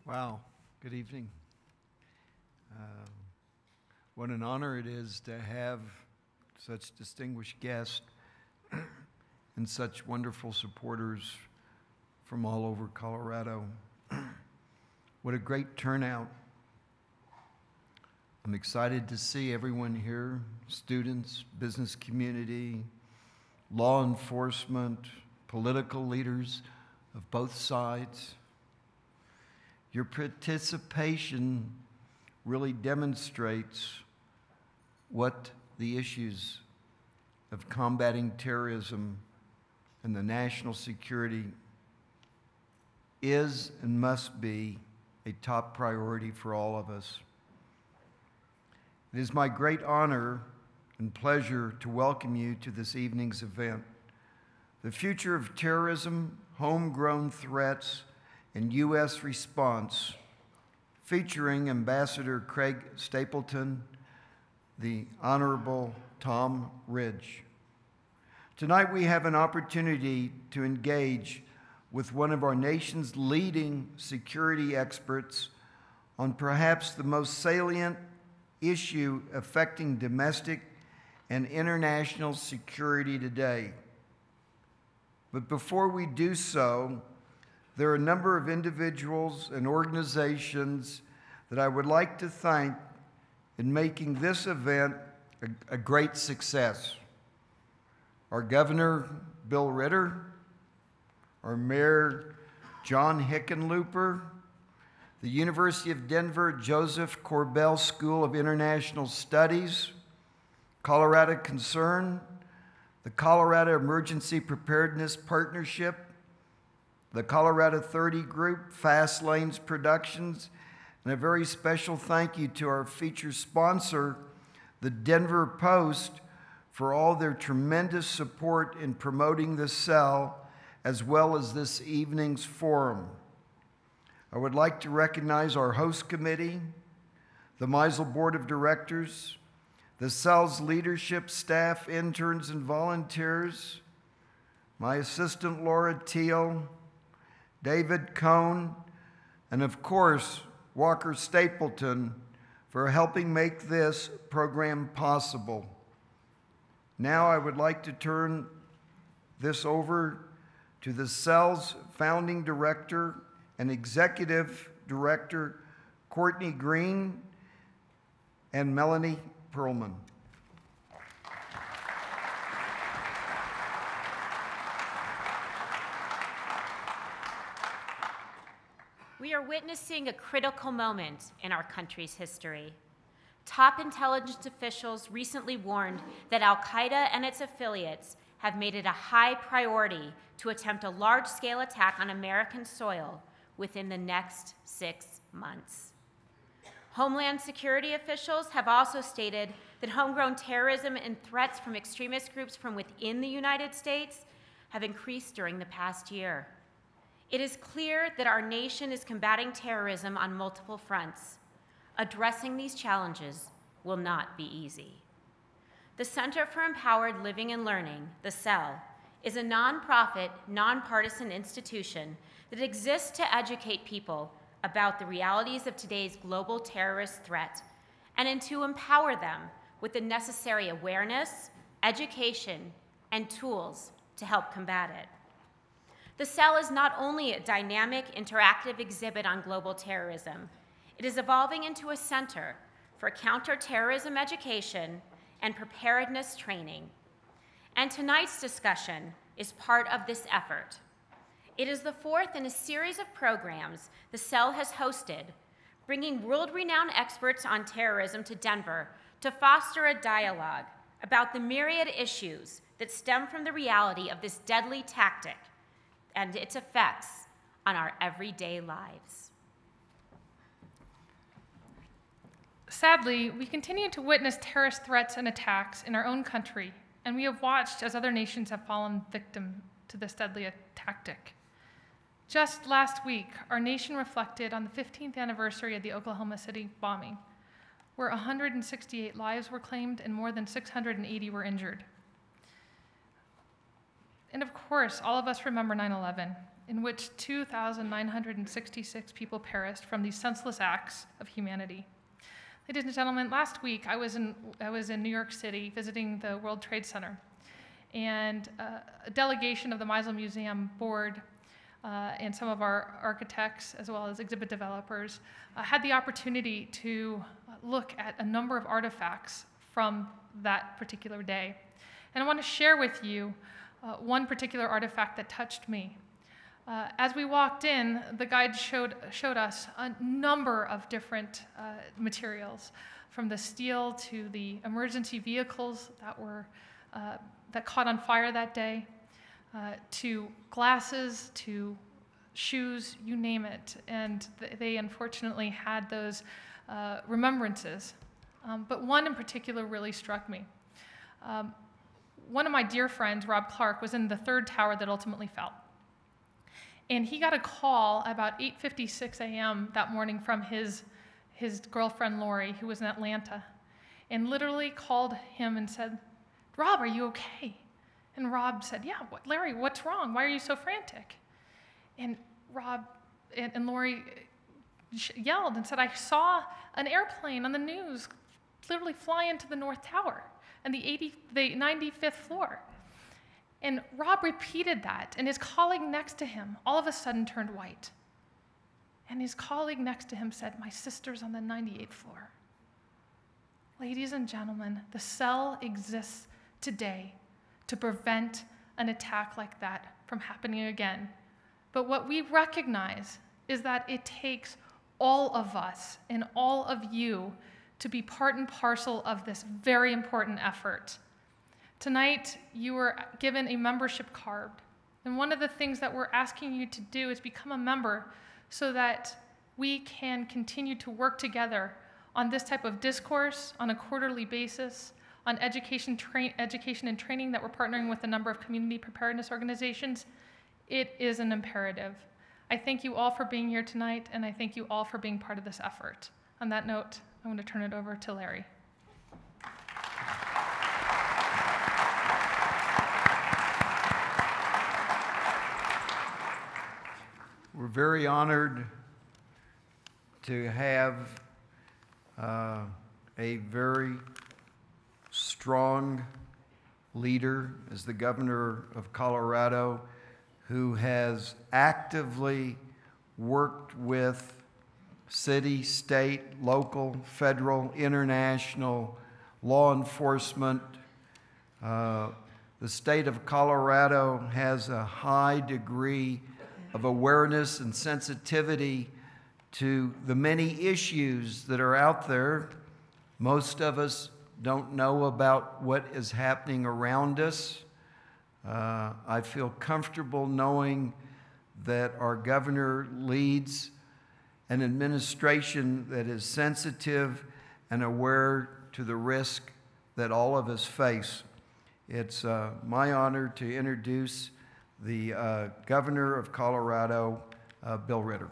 Wow, good evening. What an honor it is to have such distinguished guests and such wonderful supporters from all over Colorado. What a great turnout. I'm excited to see everyone here, students, business community, law enforcement, political leaders of both sides. Your participation really demonstrates what the issues of combating terrorism and the national security is and must be a top priority for all of us. It is my great honor and pleasure to welcome you to this evening's event. The Future of Terrorism, Homegrown Threats, and U.S. Response, featuring Ambassador Craig Stapleton, the Honorable Tom Ridge. Tonight we have an opportunity to engage with one of our nation's leading security experts on perhaps the most salient issue affecting domestic and international security today. But before we do so, there are a number of individuals and organizations that I would like to thank in making this event a great success. Our Governor, Bill Ritter, our Mayor, John Hickenlooper, the University of Denver Joseph Corbell School of International Studies, Colorado Concern, the Colorado Emergency Preparedness Partnership, the Colorado 30 Group, Fast Lanes Productions, and a very special thank you to our feature sponsor, the Denver Post, for all their tremendous support in promoting the cell, as well as this evening's forum. I would like to recognize our host committee, the Meisel Board of Directors, the cell's leadership, staff, interns, and volunteers, my assistant Laura Teal, David Cohn, and of course, Walker Stapleton for helping make this program possible. Now I would like to turn this over to the cell's founding director and executive director, Courtney Green and Melanie Perlman. We are witnessing a critical moment in our country's history. Top intelligence officials recently warned that Al-Qaeda and its affiliates have made it a high priority to attempt a large-scale attack on American soil within the next 6 months. Homeland Security officials have also stated that homegrown terrorism and threats from extremist groups from within the United States have increased during the past year. It is clear that our nation is combating terrorism on multiple fronts. Addressing these challenges will not be easy. The Center for Empowered Living and Learning, the CEL, is a nonprofit, nonpartisan institution that exists to educate people about the realities of today's global terrorist threat and to empower them with the necessary awareness, education, and tools to help combat it. The CEL is not only a dynamic, interactive exhibit on global terrorism, it is evolving into a center for counterterrorism education and preparedness training. And tonight's discussion is part of this effort. It is the fourth in a series of programs the CEL has hosted, bringing world-renowned experts on terrorism to Denver to foster a dialogue about the myriad issues that stem from the reality of this deadly tactic and its effects on our everyday lives. Sadly, we continue to witness terrorist threats and attacks in our own country, and we have watched as other nations have fallen victim to this deadly tactic. Just last week, our nation reflected on the 15th anniversary of the Oklahoma City bombing, where 168 lives were claimed and more than 680 were injured. And of course, all of us remember 9/11 in which 2,966 people perished from these senseless acts of humanity. Ladies and gentlemen, last week I was in New York City visiting the World Trade Center, and a delegation of the Meisel Museum board and some of our architects, as well as exhibit developers, had the opportunity to look at a number of artifacts from that particular day. And I want to share with you one particular artifact that touched me. As we walked in, the guide showed us a number of different materials, from the steel to the emergency vehicles that caught on fire that day, to glasses, to shoes, you name it. And they unfortunately had those remembrances. But one in particular really struck me. One of my dear friends, Rob Clark, was in the third tower that ultimately fell. And he got a call about 8:56 a.m. that morning from his girlfriend, Lori, who was in Atlanta, and literally called him and said, "Rob, are you okay?" And Rob said, "Yeah, Larry, what's wrong? Why are you so frantic?" And Rob and Lori yelled and said, "I saw an airplane on the news literally fly into the North Tower and the 95th floor." And Rob repeated that, and his colleague next to him all of a sudden turned white. And his colleague next to him said, "My sister's on the 98th floor." Ladies and gentlemen, the cell exists today to prevent an attack like that from happening again. But what we recognize is that it takes all of us and all of you to be part and parcel of this very important effort. Tonight, you were given a membership card, and one of the things that we're asking you to do is become a member so that we can continue to work together on this type of discourse on a quarterly basis, on education and training that we're partnering with a number of community preparedness organizations. It is an imperative. I thank you all for being here tonight, and I thank you all for being part of this effort. On that note, I'm going to turn it over to Larry. We're very honored to have a very strong leader as the governor of Colorado, who has actively worked with city, state, local, federal, international law enforcement. The state of Colorado has a high degree of awareness and sensitivity to the many issues that are out there. Most of us don't know about what is happening around us. I feel comfortable knowing that our governor leads an administration that is sensitive and aware to the risk that all of us face. It's my honor to introduce the governor of Colorado, Bill Ritter.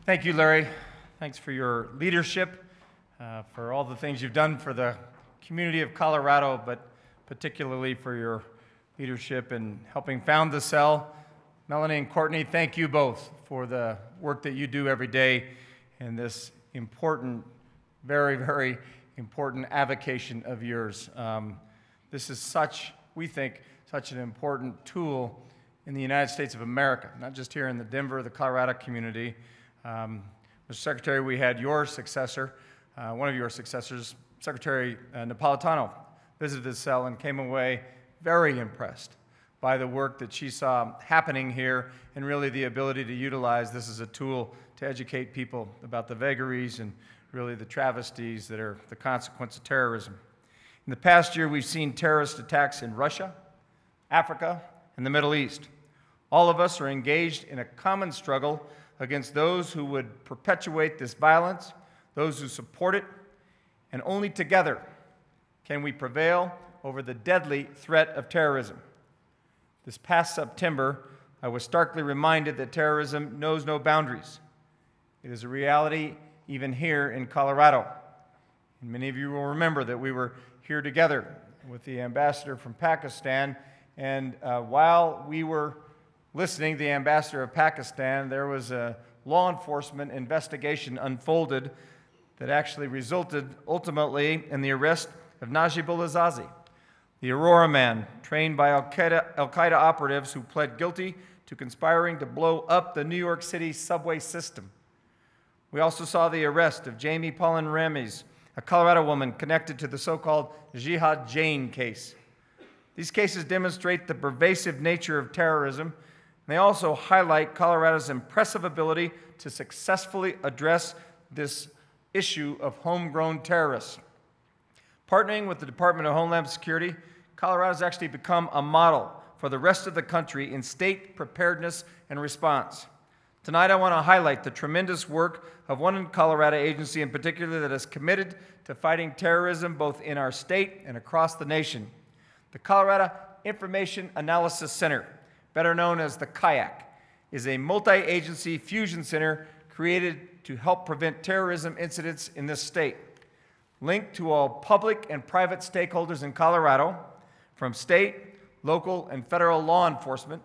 Thank you, Larry. Thanks for your leadership, for all the things you've done for the community of Colorado, but particularly for your leadership in helping found the cell. Melanie and Courtney, thank you both for the work that you do every day in this important, very, very important avocation of yours. This is such, we think, such an important tool in the United States of America, not just here in the Denver, the Colorado community. Mr. Secretary, we had your successor, one of your successors, Secretary Napolitano, visited this cell and came away very impressed by the work that she saw happening here and really the ability to utilize this as a tool to educate people about the vagaries and really the travesties that are the consequence of terrorism. In the past year, we've seen terrorist attacks in Russia, Africa, and the Middle East. All of us are engaged in a common struggle against those who would perpetuate this violence, those who support it, and only together can we prevail over the deadly threat of terrorism. This past September, I was starkly reminded that terrorism knows no boundaries. It is a reality even here in Colorado. And many of you will remember that we were here together with the ambassador from Pakistan, and while we were listening to the ambassador of Pakistan, there was a law enforcement investigation unfolded that actually resulted ultimately in the arrest of Najib al-Azazi, the Aurora man trained by Al-Qaeda operatives who pled guilty to conspiring to blow up the New York City subway system. We also saw the arrest of Jamie Paulin Ramis, a Colorado woman connected to the so-called Jihad Jane case. These cases demonstrate the pervasive nature of terrorism. They also highlight Colorado's impressive ability to successfully address this issue of homegrown terrorists. Partnering with the Department of Homeland Security, Colorado has actually become a model for the rest of the country in state preparedness and response. Tonight, I want to highlight the tremendous work of one Colorado agency in particular that is committed to fighting terrorism both in our state and across the nation. The Colorado Information Analysis Center, better known as the CIAC, is a multi-agency fusion center created to help prevent terrorism incidents in this state. Linked to all public and private stakeholders in Colorado, from state, local, and federal law enforcement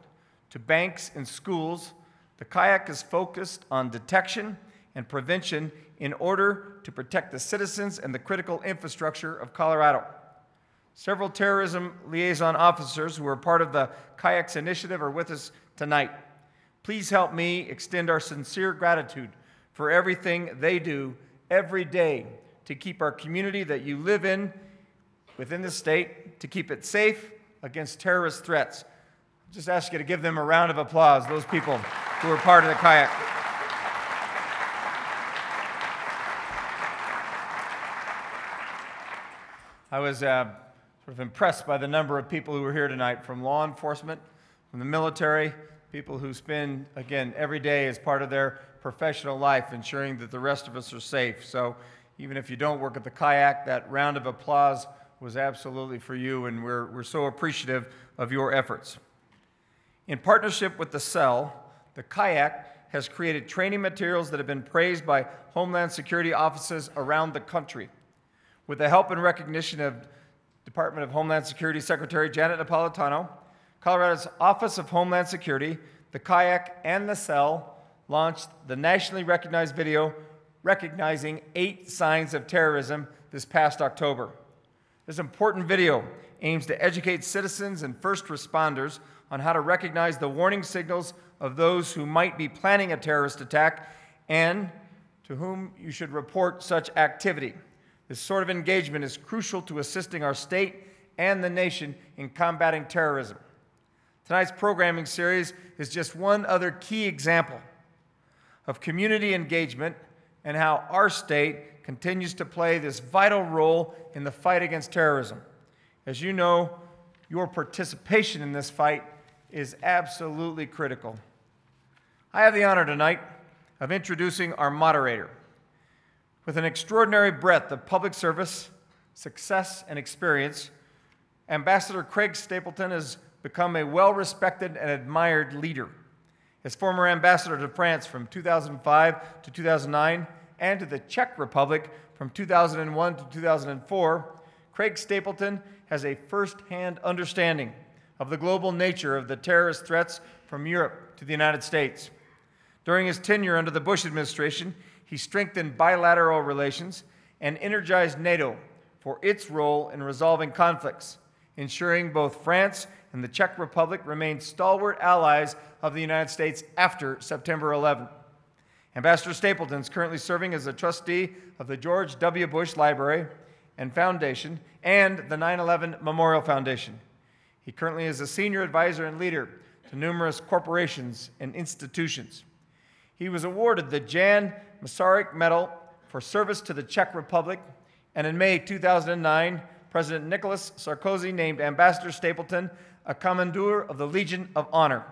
to banks and schools, the CIAC is focused on detection and prevention in order to protect the citizens and the critical infrastructure of Colorado. Several terrorism liaison officers who are part of the CIAC's initiative are with us tonight. Please help me extend our sincere gratitude for everything they do every day to keep our community that you live in within the state, to keep it safe against terrorist threats. I'll just ask you to give them a round of applause, those people who are part of the CIAC. I was sort of impressed by the number of people who were here tonight, from law enforcement, from the military, people who spend, again, every day as part of their professional life ensuring that the rest of us are safe. So even if you don't work at the CIAC, that round of applause was absolutely for you, and we're so appreciative of your efforts. In partnership with the CEL, the CIAC has created training materials that have been praised by Homeland Security offices around the country. With the help and recognition of Department of Homeland Security Secretary Janet Napolitano, Colorado's Office of Homeland Security, the CIAC, and the CEL launched the nationally recognized video recognizing 8 signs of terrorism this past October. This important video aims to educate citizens and first responders on how to recognize the warning signals of those who might be planning a terrorist attack and to whom you should report such activity. This sort of engagement is crucial to assisting our state and the nation in combating terrorism. Tonight's programming series is just one other key example of community engagement and how our state continues to play this vital role in the fight against terrorism. As you know, your participation in this fight is absolutely critical. I have the honor tonight of introducing our moderator. With an extraordinary breadth of public service, success, and experience, Ambassador Craig Stapleton has become a well-respected and admired leader. As former ambassador to France from 2005 to 2009 and to the Czech Republic from 2001 to 2004, Craig Stapleton has a first-hand understanding of the global nature of the terrorist threats from Europe to the United States. During his tenure under the Bush administration, he strengthened bilateral relations and energized NATO for its role in resolving conflicts, ensuring both France and the Czech Republic remain stalwart allies of the United States after September 11. Ambassador Stapleton is currently serving as a trustee of the George W. Bush Library and Foundation and the 9/11 Memorial Foundation. He currently is a senior advisor and leader to numerous corporations and institutions. He was awarded the Jan Masaryk Medal for service to the Czech Republic, and in May 2009, President Nicolas Sarkozy named Ambassador Stapleton a Commandeur of the Legion of Honor.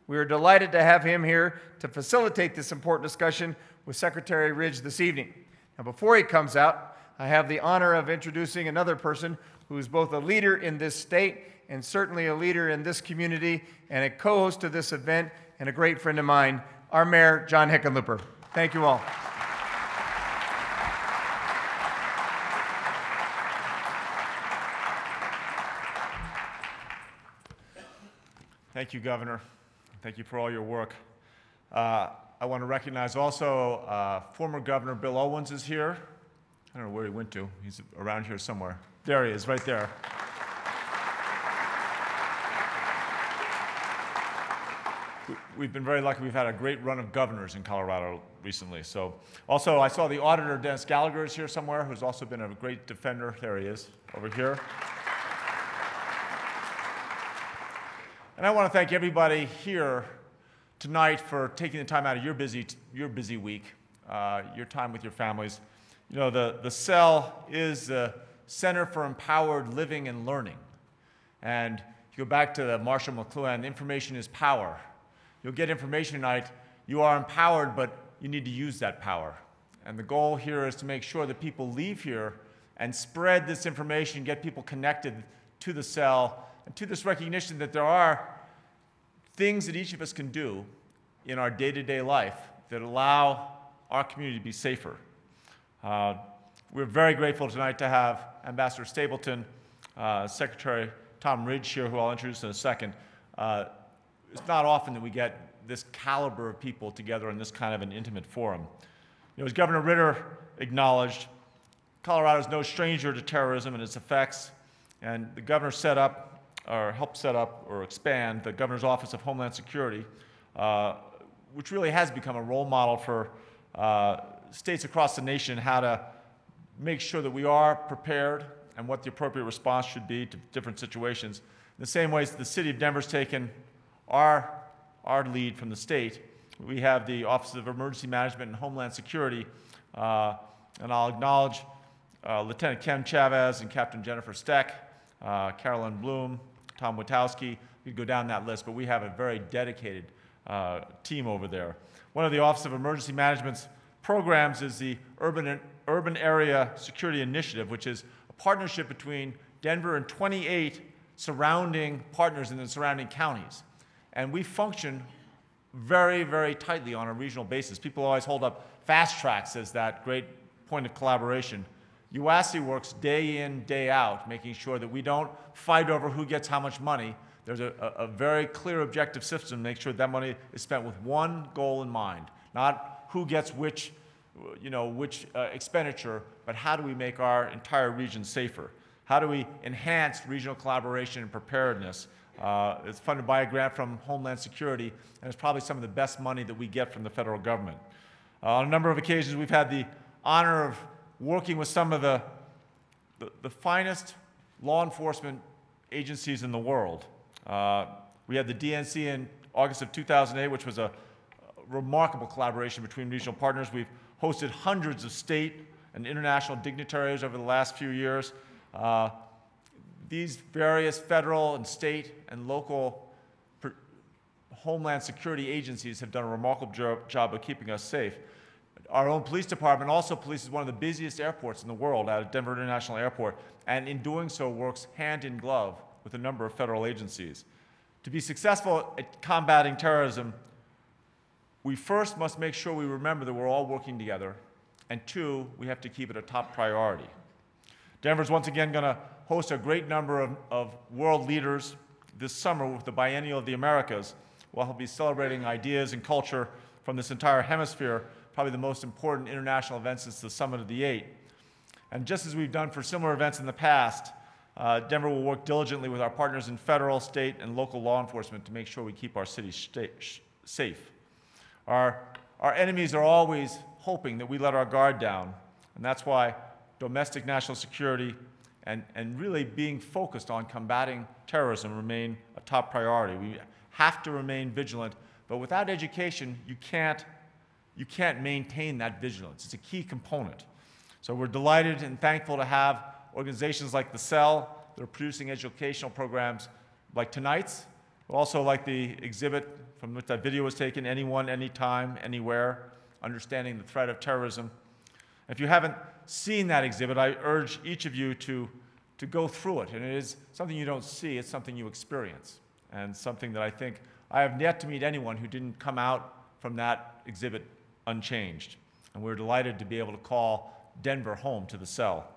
We are delighted to have him here to facilitate this important discussion with Secretary Ridge this evening. Now, before he comes out, I have the honor of introducing another person who is both a leader in this state and certainly a leader in this community and a co-host of this event and a great friend of mine, our Mayor, John Hickenlooper. Thank you all. Thank you, Governor. Thank you for all your work. I want to recognize also former Governor Bill Owens is here. I don't know where he went to. He's around here somewhere. There he is, right there. We've been very lucky. We've had a great run of governors in Colorado recently. So, also, I saw the auditor, Dennis Gallagher, is here somewhere, who's also been a great defender. There he is, over here. And I want to thank everybody here tonight for taking the time out of your busy week, your time with your families. You know, the cell is the Center for Empowered Living and Learning. And if you go back to the Marshall McLuhan, information is power. You'll get information tonight. You are empowered, but you need to use that power. And the goal here is to make sure that people leave here and spread this information, get people connected to the cell, and to this recognition that there are things that each of us can do in our day-to-day life that allow our community to be safer. We're very grateful tonight to have Ambassador Stapleton, Secretary Tom Ridge here, who I'll introduce in a second. It's not often that we get this caliber of people together in this kind of an intimate forum. You know, as Governor Ritter acknowledged, Colorado is no stranger to terrorism and its effects, and the governor set up, or helped set up, or expand the Governor's Office of Homeland Security, which really has become a role model for states across the nation how to make sure that we are prepared and what the appropriate response should be to different situations. In the same ways the city of Denver's taken our lead from the state. We have the Office of Emergency Management and Homeland Security, and I'll acknowledge Lieutenant Ken Chavez and Captain Jennifer Steck, Carolyn Bloom, Tom Witowski. We could go down that list, but we have a very dedicated team over there. One of the Office of Emergency Management's programs is the Urban Area Security Initiative, which is a partnership between Denver and 28 surrounding partners in the surrounding counties. And we function very, very tightly on a regional basis. People always hold up fast tracks as that great point of collaboration. UASC works day in, day out, making sure that we don't fight over who gets how much money. There's a very clear objective system to make sure that money is spent with one goal in mind, not who gets which expenditure, but how do we make our entire region safer? How do we enhance regional collaboration and preparedness? It's funded by a grant from Homeland Security, and it's probably some of the best money that we get from the federal government. On a number of occasions, we've had the honor of working with some of the finest law enforcement agencies in the world. We had the DNC in August of 2008, which was a remarkable collaboration between regional partners. We've hosted hundreds of state and international dignitaries over the last few years. These various federal and state and local Homeland Security agencies have done a remarkable job of keeping us safe. Our own police department also polices one of the busiest airports in the world, out of Denver International Airport, and in doing so works hand in glove with a number of federal agencies. To be successful at combating terrorism, we first must make sure we remember that we're all working together, and two, we have to keep it a top priority. Denver's once again going to host a great number of world leaders this summer with the Biennial of the Americas, where he'll be celebrating ideas and culture from this entire hemisphere, probably the most important international event since the Summit of the Eight. And just as we've done for similar events in the past, Denver will work diligently with our partners in federal, state, and local law enforcement to make sure we keep our city safe. Our enemies are always hoping that we let our guard down, and that's why domestic national security and really being focused on combating terrorism remain a top priority. We have to remain vigilant, but without education, you can't maintain that vigilance. It's a key component. So we're delighted and thankful to have organizations like the Cell that are producing educational programs like tonight's, but also like the exhibit from which that video was taken, Anyone, Anytime, Anywhere, Understanding the Threat of Terrorism. If you haven't seen that exhibit, I urge each of you to go through it. And it is something you don't see, it's something you experience. And something that I think I have yet to meet anyone who didn't come out from that exhibit unchanged. And we're delighted to be able to call Denver home to the Cell.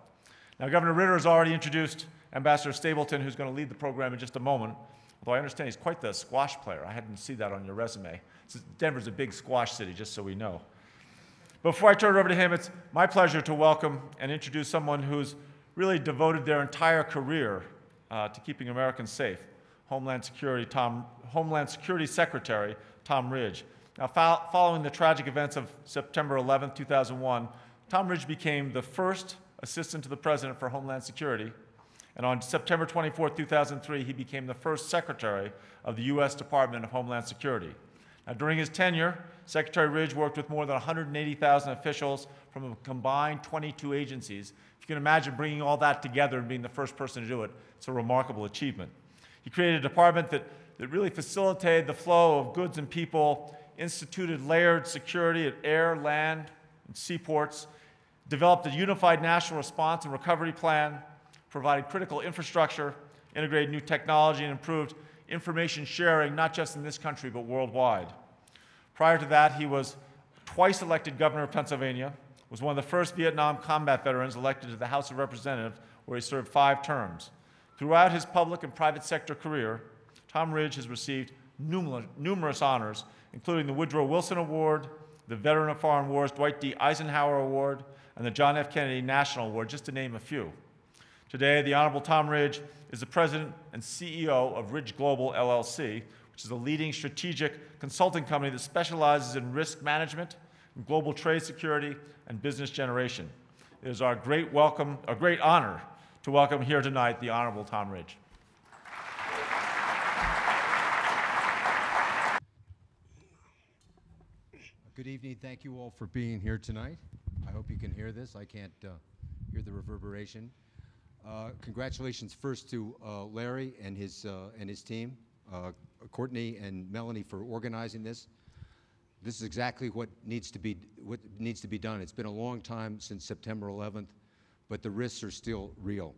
Now, Governor Ritter has already introduced Ambassador Stapleton, who's going to lead the program in just a moment. although I understand he's quite the squash player. I hadn't seen that on your resume. Denver's a big squash city, just so we know. Before I turn it over to him, it's my pleasure to welcome and introduce someone who's really devoted their entire career to keeping Americans safe, Homeland Security Secretary Tom Ridge. Now, following the tragic events of September 11, 2001, Tom Ridge became the first Assistant to the President for Homeland Security, and on September 24, 2003, he became the first Secretary of the U.S. Department of Homeland Security. Now, during his tenure, Secretary Ridge worked with more than 180,000 officials from a combined 22 agencies. If you can imagine bringing all that together and being the first person to do it, it's a remarkable achievement. He created a department that really facilitated the flow of goods and people, instituted layered security at air, land, and seaports, developed a unified national response and recovery plan, provided critical infrastructure, integrated new technology, and improved information sharing, not just in this country, but worldwide. Prior to that, he was twice elected governor of Pennsylvania, was one of the first Vietnam combat veterans elected to the House of Representatives, where he served 5 terms. Throughout his public and private sector career, Tom Ridge has received numerous honors, including the Woodrow Wilson Award, the Veteran of Foreign Wars Dwight D. Eisenhower Award, and the John F. Kennedy National Award, just to name a few. Today, the Honorable Tom Ridge is the President and CEO of Ridge Global, LLC, which is a leading strategic consulting company that specializes in risk management, in global trade security, and business generation. It is our great honor to welcome here tonight the Honorable Tom Ridge. Good evening. Thank you all for being here tonight. I hope you can hear this. I can't hear the reverberation. Congratulations first to Larry and his team, Courtney and Melanie for organizing this. This is exactly what needs to be done. It's been a long time since September 11th, but the risks are still real.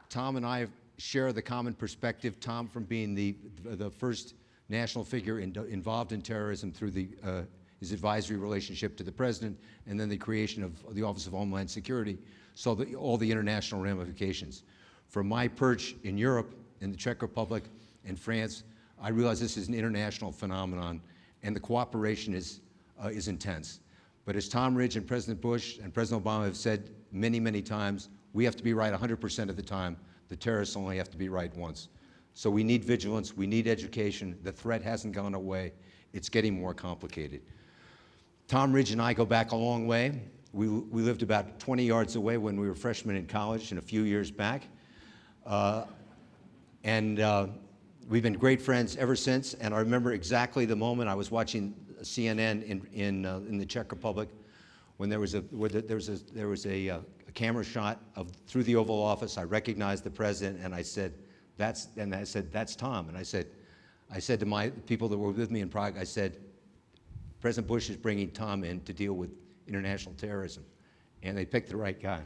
Tom and I share the common perspective. Tom from being the first national figure involved in terrorism through his advisory relationship to the president, and then the creation of the Office of Homeland Security, so all the international ramifications. From my perch in Europe, in the Czech Republic, and France, I realize this is an international phenomenon, and the cooperation is intense. But as Tom Ridge and President Bush and President Obama have said many, many times, we have to be right 100% of the time. The terrorists only have to be right once. So we need vigilance, we need education. The threat hasn't gone away. It's getting more complicated. Tom Ridge and I go back a long way. We lived about 20 yards away when we were freshmen in college and a few years back. We've been great friends ever since, and I remember exactly the moment I was watching CNN in the Czech Republic when there was a camera shot through the Oval Office. I recognized the president, and I said, "That's Tom." And I said to my people that were with me in Prague, I said, "President Bush is bringing Tom in to deal with international terrorism," and they picked the right guy.